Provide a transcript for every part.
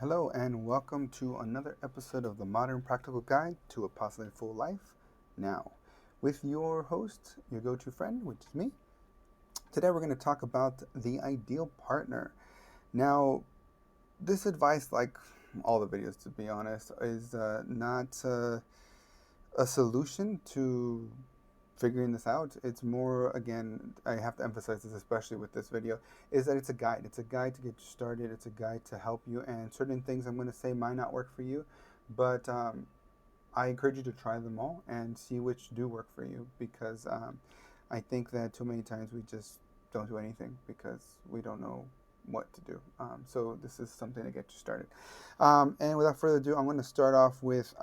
Hello, and welcome to another episode of the Modern Practical Guide to a Positive Full Life Now, with your host, your go to friend, which is me. Today, we're going to talk about the ideal partner. Now, this advice, like all the videos to be honest, is not a solution to figuring this out. It's more, again, I have to emphasize this, especially with this video, is that it's a guide. It's a guide to get you started. It's a guide to help you. And certain things I'm going to say might not work for you, but I encourage you to try them all and see which do work for you, because I think that too many times we just don't do anything because we don't know what to do. So this is something to get you started. And without further ado, I'm going to start off with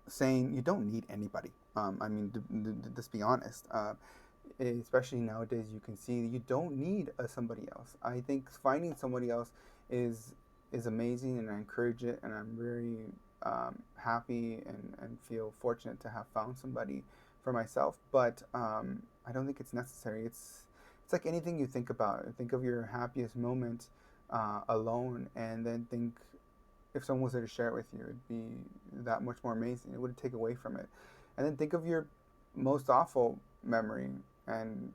saying you don't need anybody. I mean, let's be honest. Especially nowadays, you can see you don't need somebody else. I think finding somebody else is amazing, and I encourage it. And I'm very happy and feel fortunate to have found somebody for myself. But I don't think it's necessary. It's like anything you think about. Think of your happiest moment alone, and then think if someone was there to share it with you, it'd be that much more amazing. It wouldn't take away from it. And then think of your most awful memory and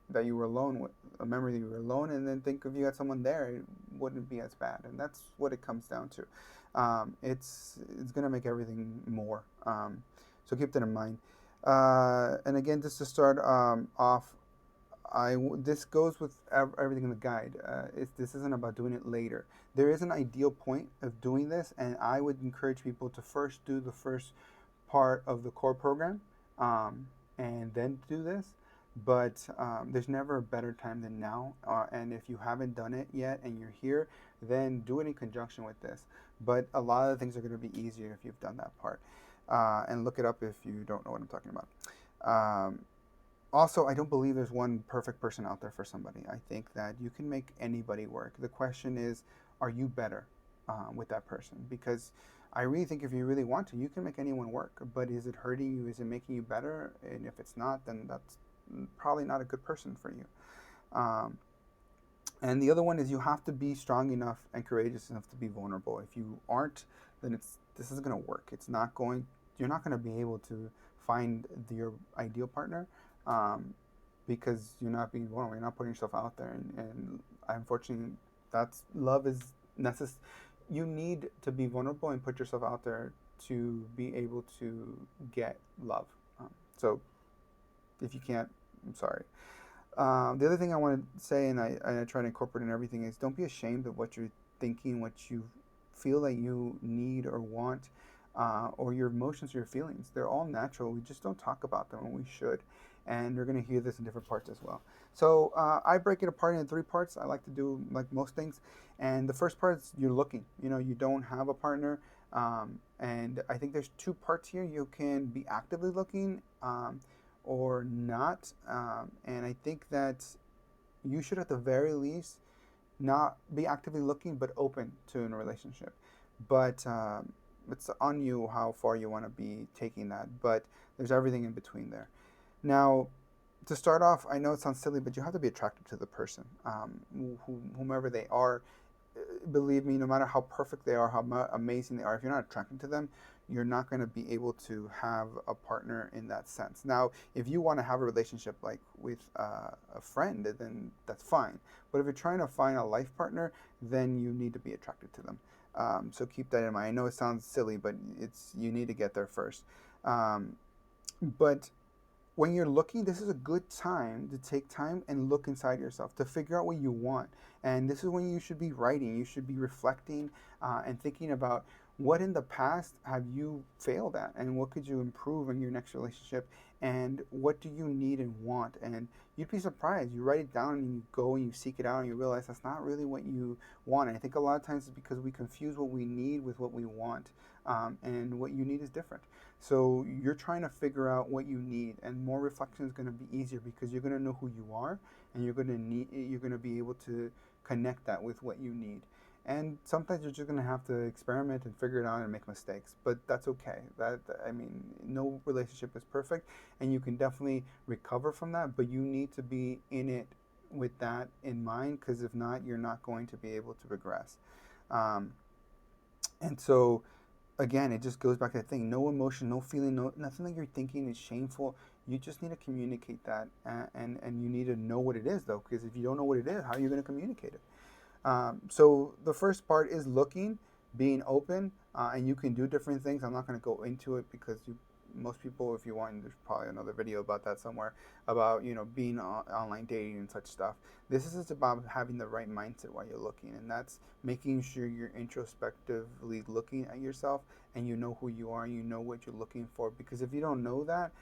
that you were alone with, a memory that you were alone, and then think if you had someone there, it wouldn't be as bad. And that's what it comes down to. It's gonna make everything more. So keep that in mind. And again, just to start off, this goes with everything in the guide. This isn't about doing it later. There is an ideal point of doing this, and I would encourage people to first do the first part of the core program, and then do this. But there's never a better time than now. And if you haven't done it yet and you're here, then do it in conjunction with this. But a lot of things are going to be easier if you've done that part. And look it up if you don't know what I'm talking about. Also, I don't believe there's one perfect person out there for somebody. I think that you can make anybody work. The question is, are you better with that person? Because I really think if you really want to, you can make anyone work. But is it hurting you? Is it making you better? And if it's not, then that's probably not a good person for you. Um, and the other one is you have to be strong enough and courageous enough to be vulnerable. If you aren't, then this isn't going to work. It's not going. You're not going to be able to find your ideal partner, um, because you're not being vulnerable. You're not putting yourself out there, and unfortunately, that's love is necessary. You need to be vulnerable and put yourself out there to be able to get love. So if you can't, I'm sorry. The other thing I want to say, and I try to incorporate in everything, is don't be ashamed of what you're thinking, what you feel that you need or want, or your emotions or your feelings. They're all natural. We just don't talk about them, and we should. And you're going to hear this in different parts as well. So I break it apart into three parts. I like to do like most things. And the first part is you're looking. You don't have a partner. And I think there's two parts here. You can be actively looking, or not. And I think that you should, at the very least, not be actively looking, but open to a relationship. But it's on you how far you want to be taking that. But there's everything in between there. Now, to start off, I know it sounds silly, but you have to be attracted to the person, whomever they are. Believe me, no matter how perfect they are, how amazing they are, if you're not attracted to them, you're not going to be able to have a partner in that sense. Now, if you want to have a relationship like with a friend, then that's fine. But if you're trying to find a life partner, then you need to be attracted to them. So keep that in mind. I know it sounds silly, but you need to get there first. But when you're looking, this is a good time to take time and look inside yourself to figure out what you want. And this is when you should be writing, you should be reflecting, and thinking about what in the past have you failed at, and what could you improve in your next relationship, and what do you need and want. And you'd be surprised. You write it down and you go and you seek it out and you realize that's not really what you want. And I think a lot of times it's because we confuse what we need with what we want, and what you need is different. So you're trying to figure out what you need, and more reflection is going to be easier because you're going to know who you are, and you're going to be able to connect that with what you need. And sometimes you're just going to have to experiment and figure it out and make mistakes, but that's okay. I mean, no relationship is perfect, and you can definitely recover from that, but you need to be in it with that in mind, because if not, you're not going to be able to progress. Um, and so again, it just goes back to that thing: no emotion, no feeling, no nothing that you're thinking is shameful. You just need to communicate that, and you need to know what it is, though, because if you don't know what it is, how are you going to communicate it? So the first part is looking, being open, and you can do different things. I'm not going to go into it because most people, if you want, there's probably another video about that somewhere about being online dating and such stuff. This is just about having the right mindset while you're looking, and that's making sure you're introspectively looking at yourself and you know who you are, you know what you're looking for. Because if you don't know that,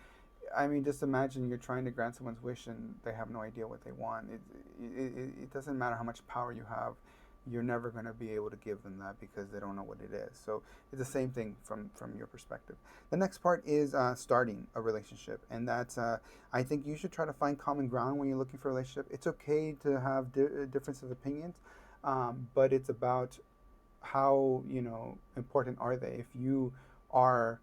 I mean, just imagine you're trying to grant someone's wish and they have no idea what they want. It doesn't matter how much power you have, you're never going to be able to give them that because they don't know what it is. So it's the same thing from your perspective. The next part is starting a relationship, and that's I think you should try to find common ground when you're looking for a relationship. It's okay to have difference of opinions, but it's about how important are they. If you are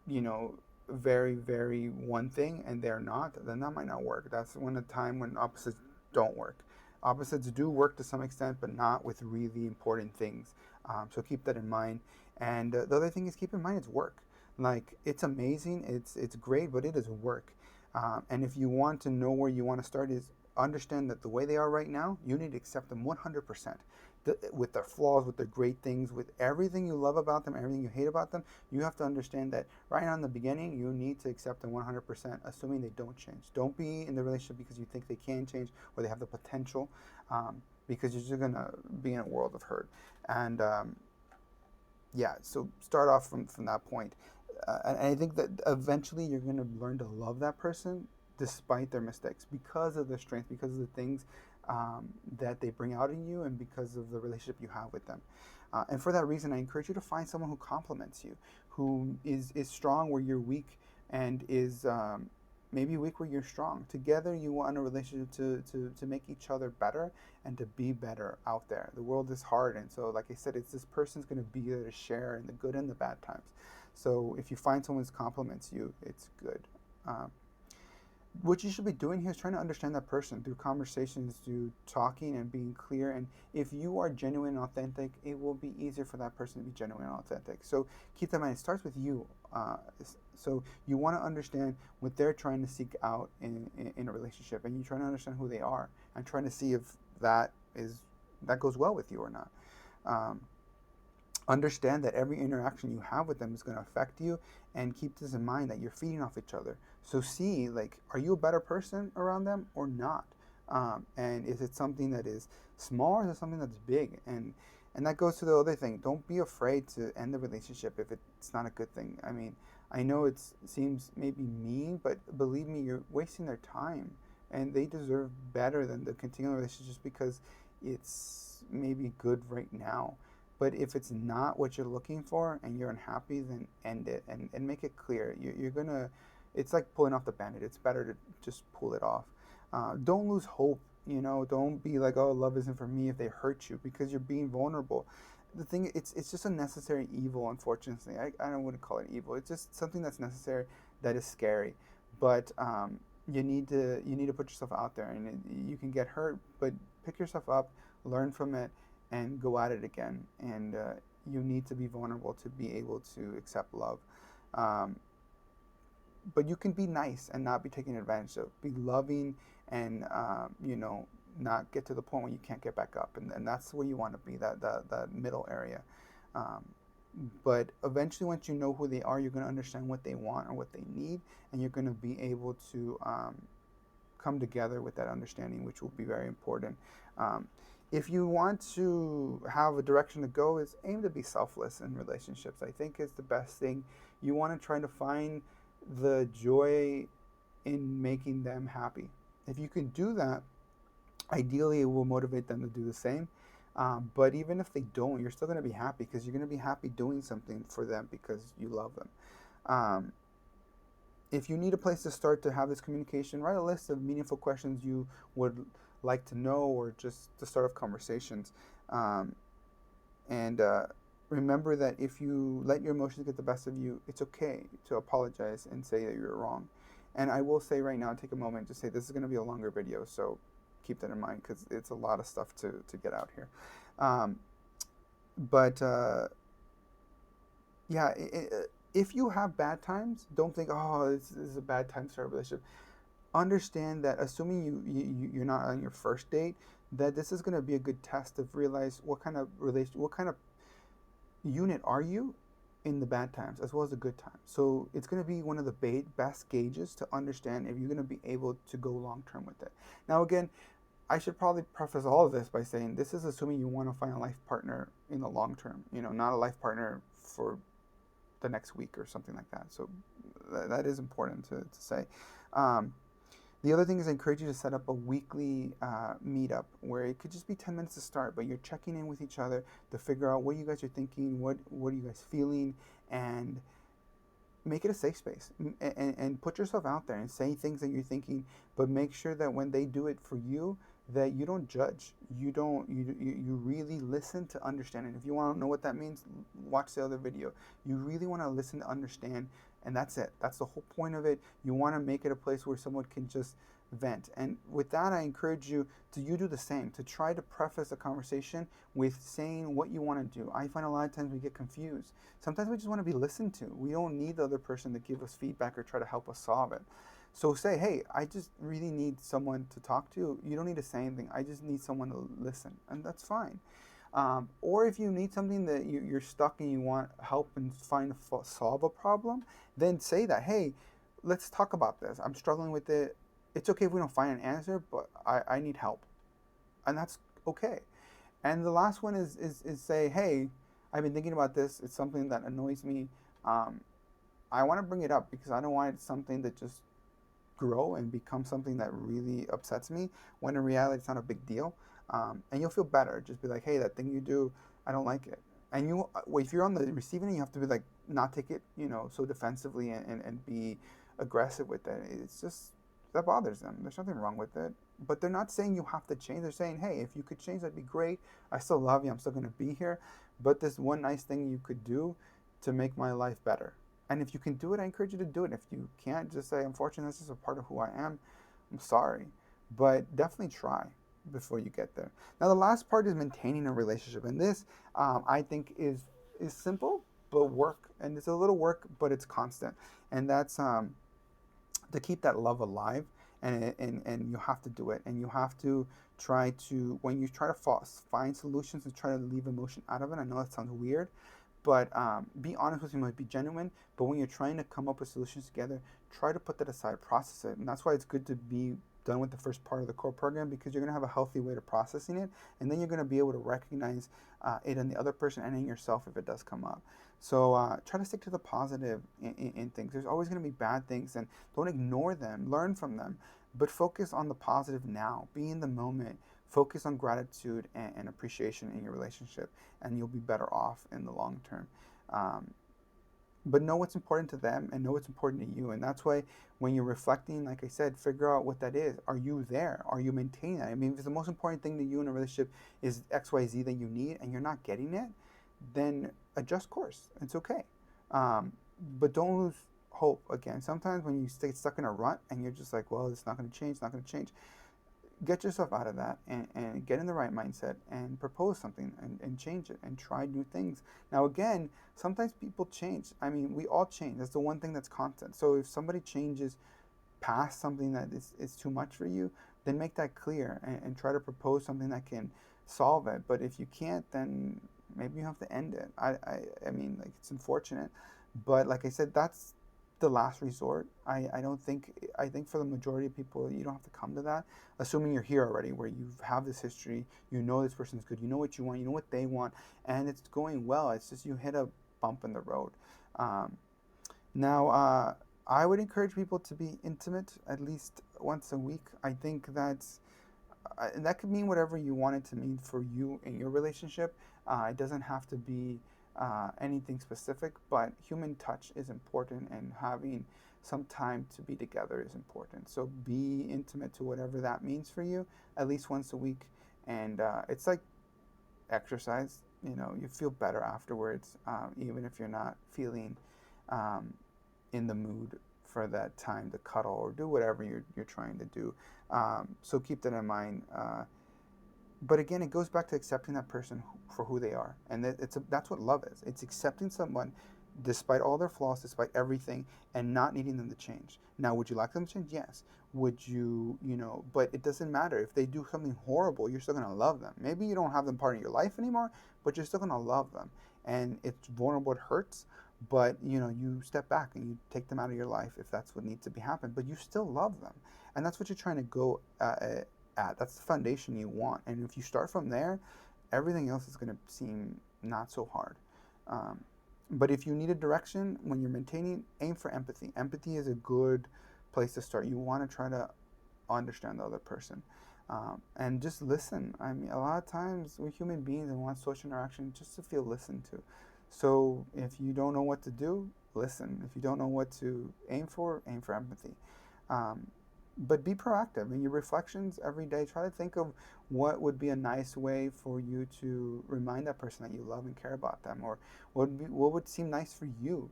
you know, very, very one thing and they're not, then that might not work. That's when a time when opposites don't work. Opposites do work to some extent, but not with really important things. So keep that in mind. And the other thing is keep in mind it's work. Like it's amazing, it's great, but it is work. And if you want to know where you want to start, is understand that the way they are right now, you need to accept them 100%. With their flaws, with their great things, with everything you love about them, everything you hate about them, you have to understand that right now in the beginning, you need to accept them 100%, assuming they don't change. Don't be in the relationship because you think they can change or they have the potential, because you're just going to be in a world of hurt. And yeah, so start off from that point. And I think that eventually you're going to learn to love that person despite their mistakes because of their strength, because of the things that they bring out in you, and because of the relationship you have with them. And for that reason, I encourage you to find someone who complements you, who is strong where you're weak, and is maybe weak where you're strong. Together, you want a relationship to make each other better and to be better out there. The world is hard, and so, like I said, it's this person's going to be there to share in the good and the bad times. So if you find someone who complements you, it's good. Um, what you should be doing here is trying to understand that person through conversations, through talking and being clear. And if you are genuine and authentic, it will be easier for that person to be genuine and authentic. So keep that in mind. It starts with you. So you want to understand what they're trying to seek out in a relationship, and you trying to understand who they are and trying to see if that is that goes well with you or not. Um, Understand that every interaction you have with them is going to affect you, and keep this in mind that you're feeding off each other. So see, like, are you a better person around them or not? And is it something that is small, or is it something that's big? And that goes to the other thing. Don't be afraid to end the relationship if it's not a good thing. I mean, I know it seems maybe mean, but believe me, you're wasting their time, and they deserve better than the continuing relationship just because it's maybe good right now. But if it's not what you're looking for and you're unhappy, then end it, and make it clear. You're gonna, it's like pulling off the bandit. It's better to just pull it off. Don't lose hope. Don't be like, oh, love isn't for me if they hurt you, because you're being vulnerable. The thing, it's just a necessary evil, unfortunately. I don't want to call it evil. It's just something that's necessary that is scary. But you need to put yourself out there, and you can get hurt, but pick yourself up, learn from it, and go at it again. And you need to be vulnerable to be able to accept love. Um, but you can be nice and not be taken advantage of. Be loving, and not get to the point where you can't get back up. And that's where you want to be, that middle area. Um, but eventually, once you know who they are, you're going to understand what they want or what they need, and you're going to be able to come together with that understanding, which will be very important. Um, if you want to have a direction to go, is aim to be selfless in relationships. I think is the best thing. You want to try to find the joy in making them happy. If you can do that, ideally it will motivate them to do the same. But even if they don't, you're still going to be happy, because you're going to be happy doing something for them because you love them. Um, if you need a place to start to have this communication, write a list of meaningful questions you would like to know, or just to start off conversations. Um, and remember that if you let your emotions get the best of you, it's okay to apologize and say that you're wrong. And I will say right now, take a moment to say this is going to be a longer video, so keep that in mind, because it's a lot of stuff to get out here. Um, But yeah, if you have bad times, don't think, oh, this is a bad time to start a relationship. Understand that assuming you're not on your first date, that this is going to be a good test of realize what kind of unit are you in the bad times as well as the good times. So it's going to be one of the best gauges to understand if you're going to be able to go long term with it. Now, again, I should probably preface all of this by saying this is assuming you want to find a life partner in the long term, not a life partner for the next week or something like that. So that is important to say. Um, the other thing is I encourage you to set up a weekly meetup where it could just be 10 minutes to start, but you're checking in with each other to figure out what you guys are thinking, what are you guys feeling, and make it a safe space and put yourself out there and say things that you're thinking, but make sure that when they do it for you, that you don't judge. You really listen to understand. And if you want to know what that means, watch the other video. You really want to listen to understand, and that's it. That's the whole point of it. You want to make it a place where someone can just vent. And with that, I encourage you to do the same, to try to preface a conversation with saying what you want to do. I find a lot of times we get confused. Sometimes we just want to be listened to. We don't need the other person to give us feedback or try to help us solve it. So say, hey, I just really need someone to talk to. You don't need to say anything. I just need someone to listen, and that's fine. Or if you need something that you're stuck and you want help and solve a problem, then say that, hey, let's talk about this. I'm struggling with it. It's okay if we don't find an answer, but I need help, and that's okay. And the last one is say, hey, I've been thinking about this. It's something that annoys me. Um, I want to bring it up because I don't want it something that just grow and become something that really upsets me. When in reality, it's not a big deal. And you'll feel better. Just be like, hey, that thing you do, I don't like it. And if you're on the receiving end, you have to be like, not take it, so defensively and be aggressive with it. It's just that bothers them. There's nothing wrong with it. But they're not saying you have to change. They're saying, hey, if you could change, that'd be great. I still love you. I'm still going to be here. But this one nice thing you could do to make my life better. And if you can do it, I encourage you to do it. If you can't, just say, unfortunately, this is a part of who I am. I'm sorry. But definitely try before you get there. Now, the last part is maintaining a relationship. And this, I think, is simple, but work. And it's a little work, but it's constant. And that's to keep that love alive. And you have to do it. And you have to try to, when you try to find solutions and try to leave emotion out of it, I know that sounds weird, but be honest with you, be genuine. But when you're trying to come up with solutions together, try to put that aside, process it. And that's why it's good to be done with the first part of the core program, because you're going to have a healthy way to processing it. And then you're going to be able to recognize it in the other person and in yourself if it does come up. So try to stick to the positive in things. There's always going to be bad things, and don't ignore them. Learn from them, but focus on the positive now. Be in the moment. Focus on gratitude and appreciation in your relationship, and you'll be better off in the long term. Um, but know what's important to them and know what's important to you. And that's why when you're reflecting, like I said, figure out what that is. Are you there? Are you maintaining that? I mean, if the most important thing to you in a relationship is XYZ that you need and you're not getting it, then adjust course. It's okay. Um, but don't lose hope again. Sometimes when you stay stuck in a rut and you're just like, well, it's not going to change, it's not going to change, get yourself out of that and get in the right mindset and propose something and change it and try new things. Now, again, sometimes people change. I mean, we all change. That's the one thing that's constant. So if somebody changes past something that is too much for you, then make that clear and try to propose something that can solve it. But if you can't, then maybe you have to end it. I mean, like, it's unfortunate, but like I said, that's the last resort. I don't think, I think for the majority of people, you don't have to come to that, assuming you're here already, where you have this history, you know this person's good, you know what you want, you know what they want, and it's going well. It's just you hit a bump in the road. Um, now, I would encourage people to be intimate at least once a week. I think that could mean whatever you want it to mean for you in your relationship. It doesn't have to be anything specific, but human touch is important, and having some time to be together is important. So be intimate to whatever that means for you, at least once a week. And it's like exercise. You feel better afterwards, even if you're not feeling um, in the mood for that time to cuddle or do whatever you're trying to do. So keep that in mind. But again, it goes back to accepting that person for who they are, and that's what love is. It's accepting someone despite all their flaws, despite everything, and not needing them to change. Now, would you like them to change? Yes. Would you, but it doesn't matter if they do something horrible. You're still gonna love them. Maybe you don't have them part of your life anymore, but you're still gonna love them. And it's vulnerable, it hurts, but you step back and you take them out of your life if that's what needs to be happened. But you still love them, and that's what you're trying to go at. That's the foundation you want. And if you start from there, everything else is going to seem not so hard. Um, but if you need a direction when you're maintaining, aim for empathy. Empathy is a good place to start. You want to try to understand the other person. And just listen. I mean, a lot of times we're human beings and want social interaction just to feel listened to. So if you don't know what to do, listen. If you don't know what to aim for empathy. Um, but be proactive in your reflections every day. Try to think of what would be a nice way for you to remind that person that you love and care about them, or what would seem nice for you,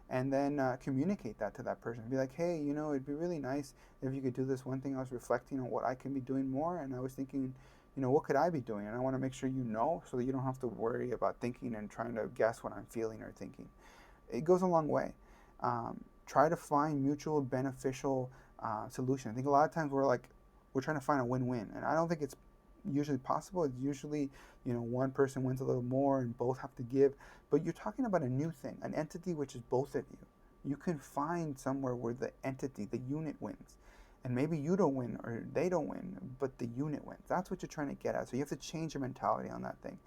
and then communicate that to that person. Be like, hey, it'd be really nice if you could do this one thing. I was reflecting on what I can be doing more, and I was thinking, what could I be doing? And I want to make sure so that you don't have to worry about thinking and trying to guess what I'm feeling or thinking. It goes a long way. Try to find mutual beneficial solution. I think a lot of times we're trying to find a win-win, and I don't think it's usually possible. It's usually one person wins a little more and both have to give. But you're talking about a new thing, an entity which is both of you. You can find somewhere where the entity, the unit wins. And maybe you don't win or they don't win, but the unit wins. That's what you're trying to get at. So you have to change your mentality on that thing.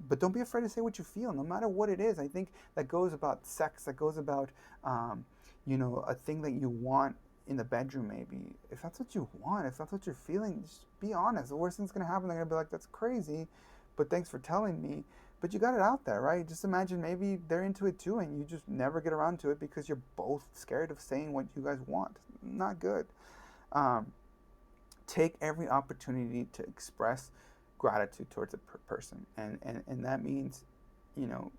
But don't be afraid to say what you feel, no matter what it is. I think that goes about sex, that goes about, a thing that you want in the bedroom, maybe. If that's what you want, if that's what you're feeling, just be honest. The worst thing's going to happen, they're going to be like, that's crazy, but thanks for telling me. But you got it out there, right? Just imagine maybe they're into it too, and you just never get around to it because you're both scared of saying what you guys want. Not good. Um, Take every opportunity to express gratitude towards a person, and that means, you know,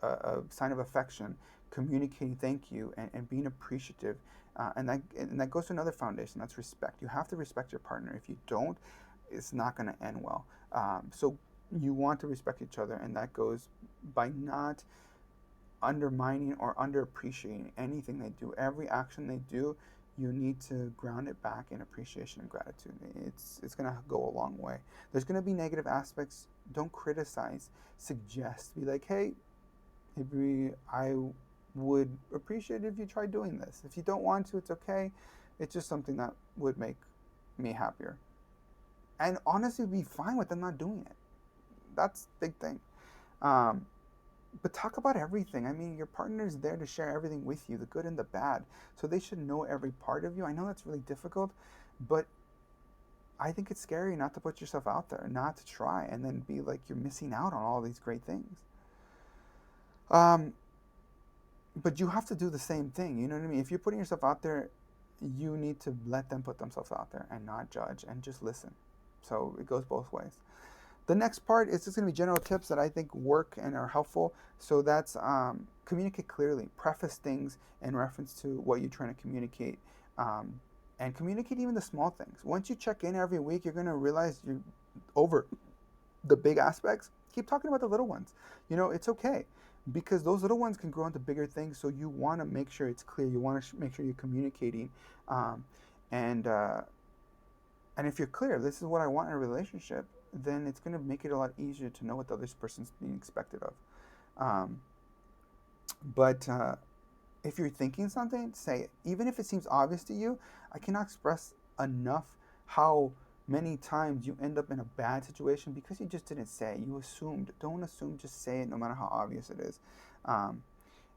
a sign of affection, communicating thank you, and being appreciative, and that goes to another foundation. That's respect. You have to respect your partner. If you don't, it's not going to end well. So you want to respect each other, and that goes by not undermining or underappreciating anything they do. Every action they do, you need to ground it back in appreciation and gratitude. It's gonna go a long way. There's gonna be negative aspects. Don't criticize. Suggest. Be like, hey, maybe I would appreciate it if you try doing this. If you don't want to, it's okay. It's just something that would make me happier. And honestly, be fine with them not doing it. That's the big thing. Um, but talk about everything. I mean, your partner is there to share everything with you, the good and the bad. So they should know every part of you. I know that's really difficult, but I think it's scary not to put yourself out there, not to try, and then be like you're missing out on all these great things. Um, but you have to do the same thing. You know what I mean? If you're putting yourself out there, you need to let them put themselves out there and not judge and just listen. So it goes both ways. The next part is just going to be general tips that I think work and are helpful. So that's communicate clearly, preface things in reference to what you're trying to communicate, um, and communicate even the small things. Once you check in every week, you're going to realize you're over the big aspects. Keep talking about the little ones. It's okay because those little ones can grow into bigger things. So you want to make sure it's clear. You want to make sure you're communicating, um, and and if you're clear, this is what I want in a relationship, then it's going to make it a lot easier to know what the other person's being expected of. Um, but if you're thinking something, say it. Even if it seems obvious to you, I cannot express enough how many times you end up in a bad situation because you just didn't say it. You assumed. Don't assume, just say it no matter how obvious it is. Um,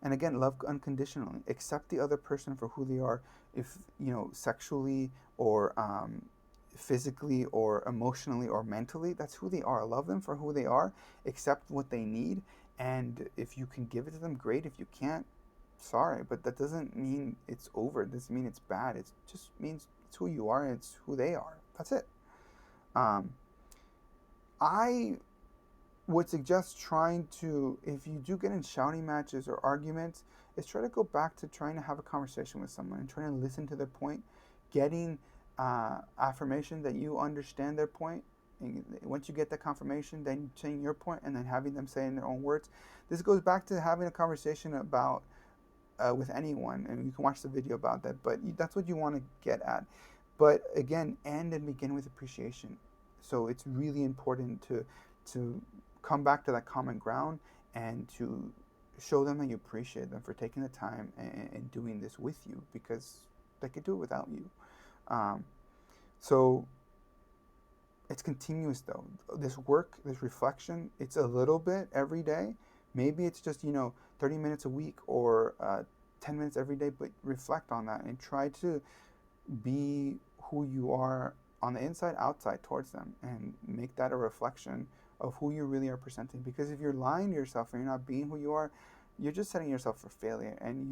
and again, love unconditionally. Accept the other person for who they are, if sexually or physically or emotionally or mentally. That's who they are. Love them for who they are. Accept what they need, and if you can give it to them, great. If you can't, sorry, but that doesn't mean it's over. It doesn't mean it's bad. It just means it's who you are and it's who they are. That's it. Um, I would suggest trying to, if you do get in shouting matches or arguments, is try to go back to trying to have a conversation with someone and trying to listen to their point, getting affirmation that you understand their point And once you get that confirmation, then saying your point and then having them say in their own words. This goes back to having a conversation about with anyone, and you can watch the video about that. But that's what you want to get at. But again, end and begin with appreciation. So it's really important to come back to that common ground and to show them that you appreciate them for taking the time and doing this with you, because they could do it without you. Um, so it's continuous though. This work, this reflection, it's a little bit every day. Maybe it's just 30 minutes a week or 10 minutes every day, but reflect on that and try to be who you are on the inside, outside towards them, and make that a reflection of who you really are presenting. Because if you're lying to yourself and you're not being who you are, you're just setting yourself for failure. And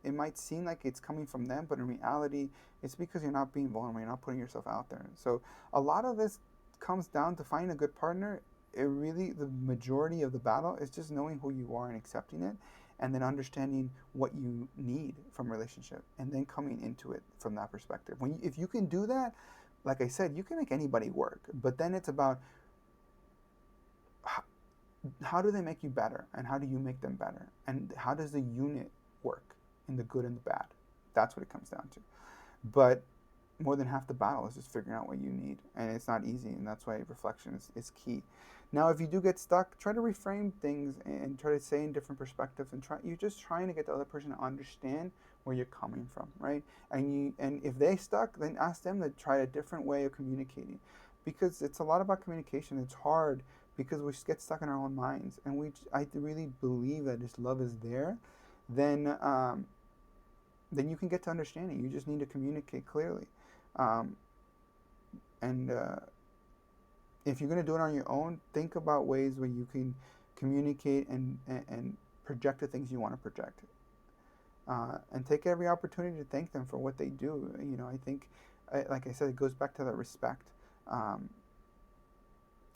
it might seem like it's coming from them, but in reality, it's because you're not being vulnerable. You're not putting yourself out there. So a lot of this comes down to finding a good partner. The majority of the battle is just knowing who you are and accepting it, and then understanding what you need from a relationship, and then coming into it from that perspective. If you can do that, like I said, you can make anybody work. But then it's about how do they make you better, and how do you make them better, and how does the unit work in the good and the bad. That's what it comes down to. But more than half the battle is just figuring out what you need, and it's not easy, and that's why reflection is key. Now, if you do get stuck, try to reframe things and try to say in different perspectives, and you're just trying to get the other person to understand where you're coming from, right? And if they stuck, then ask them to try a different way of communicating, because it's a lot about communication. It's hard because we just get stuck in our own minds, and I really believe that if love is there, then you can get to understanding. You just need to communicate clearly. And if you're going to do it on your own, think about ways where you can communicate and project the things you want to project. And take every opportunity to thank them for what they do. I think, like I said, it goes back to that respect.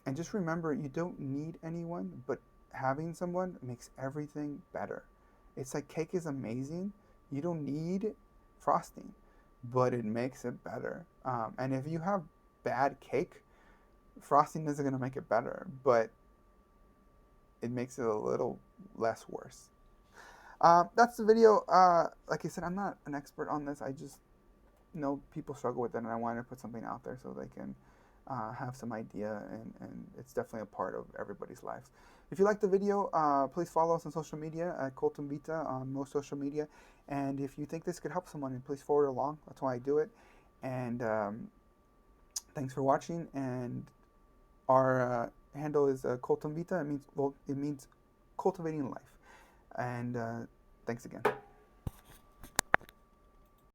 And just remember, you don't need anyone, but having someone makes everything better. It's like cake is amazing. You don't need frosting, but it makes it better. And if you have bad cake, frosting isn't going to make it better, but it makes it a little less worse. That's the video. Like I said, I'm not an expert on this. I just know people struggle with it, and I wanted to put something out there so they can have some idea, and it's definitely a part of everybody's lives. If you like the video, please follow us on social media at Colton Vita on most social media. And if you think this could help someone, please forward it along. That's why I do it. And thanks for watching. And our handle is Colton Vita. It means cultivating life. And thanks again.